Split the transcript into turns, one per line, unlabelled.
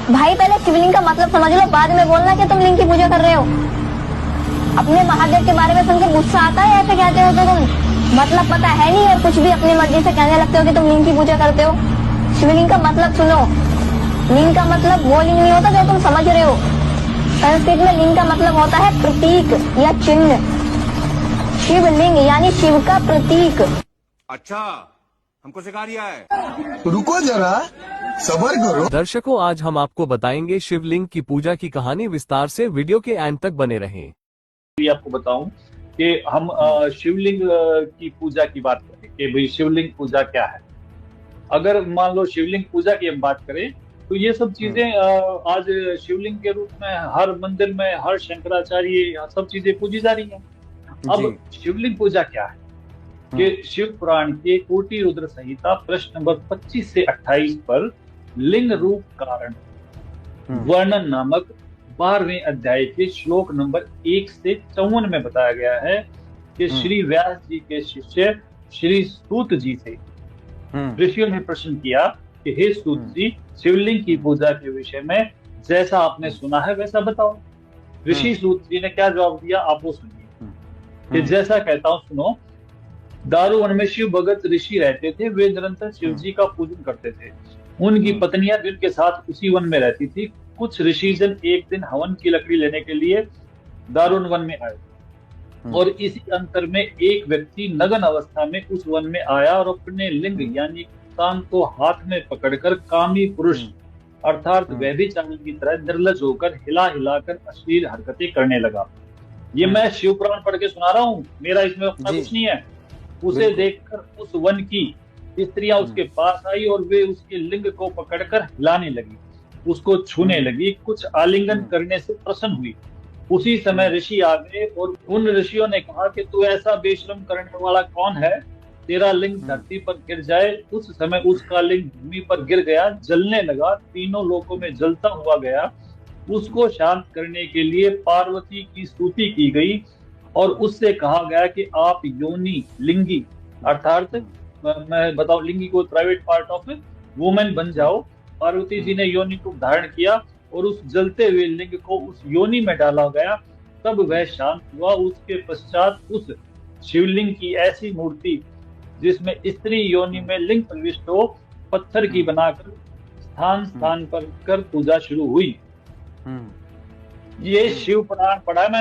भाई पहले शिवलिंग का मतलब समझ लो, बाद में बोलना कि तुम लिंग की पूजा कर रहे हो। अपने महादेव के बारे में सुन के गुस्सा आता है, ऐसे कहते हो तो तुम मतलब पता है नहीं और कुछ भी अपनी मर्जी से कहने लगते हो कि तुम लिंग की पूजा करते हो। शिवलिंग का मतलब सुनो, लिंग का मतलब वो लिंग नहीं होता जो तुम समझ रहे हो। संस्कृत में लिंग का मतलब होता है प्रतीक या चिन्ह। शिवलिंग यानी शिव का प्रतीक।
अच्छा, हमको सिखा रिया है।
रुको जरा, सब्र करो।
दर्शकों, आज हम आपको बताएंगे शिवलिंग की पूजा की कहानी। विस्तार से वीडियो के एंड तक बने रहें।
आपको बताऊं कि हम शिवलिंग की पूजा की बात करें कि भाई शिवलिंग पूजा क्या है। अगर मान लो शिवलिंग पूजा की हम बात करें तो ये सब चीजें आज शिवलिंग के रूप में हर मंदिर में, हर शंकराचार्य, सब चीजें पूजी जा रही हैं। अब शिवलिंग पूजा क्या है कि शिव पुराण के कोटि रुद्र संहिता प्रश्न नंबर 25 से 28 पर लिंग रूप कारण वर्णन नामक 12वें अध्याय के श्लोक नंबर 1 से 54 में बताया गया है कि श्री व्यास जी के शिष्य श्री सूत जी से ऋषियों ने प्रश्न किया कि हे सूत जी, शिवलिंग की पूजा के विषय में जैसा आपने सुना है वैसा बताओ। ऋषि सूत जी ने क्या जवाब दिया, आप वो सुनिए कि जैसा कहता हूं सुनो। दारुवन में शिव भगत ऋषि रहते थे। वे निरंतर शिव जी का पूजन करते थे। उनकी पत्नियां भी उनके साथ उसी वन में रहती थी। कुछ ऋषिजन एक दिन हवन की लकड़ी लेने के लिए दारुण वन में आए और इसी अंतर में एक व्यक्ति नग्न अवस्था में उस वन में आया और अपने लिंग यानी कान को हाथ में पकड़कर कामी पुरुष अर्थात व्यभिचारी की तरह निर्लज होकर हिला हिलाकर अश्लील हरकतें करने लगा। ये मैं शिव पुराण पढ़ के सुना रहा हूँ, मेरा इसमें अपना कुछ नहीं है। उसे देखकर उस वन की स्त्रियां उसके पास आई और वे उसके लिंग को पकड़कर हिलाने लगी, उसको छूने लगी, कुछ आलिंगन करने से प्रसन्न हुई। उसी समय ऋषि आ गए और उन ऋषियों ने कहा कि तू ऐसा बेशरम करने वाला कौन है, तेरा लिंग धरती पर गिर जाए। उस समय उसका लिंग भूमि पर गिर गया, जलने लगा, तीनों लोकों में जलता हुआ गया। उसको शांत करने के लिए पार्वती की स्तुति की गई और उससे कहा गया कि आप योनि लिंगी अर्थात मैं बताऊं लिंगी को प्राइवेट पार्ट ऑफ वुमेन बन जाओ। पार्वती जी ने योनि को धारण किया और उस जलते हुए लिंग को उस योनि में डाला गया, तब वह शांत हुआ। उसके पश्चात उस शिवलिंग की ऐसी मूर्ति जिसमें स्त्री योनि में लिंग प्रविष्ट हो, पत्थर की बनाकर स्थान स्थान पर कर पूजा शुरू हुई। ये शिव पुराण पढ़ा है मैंने।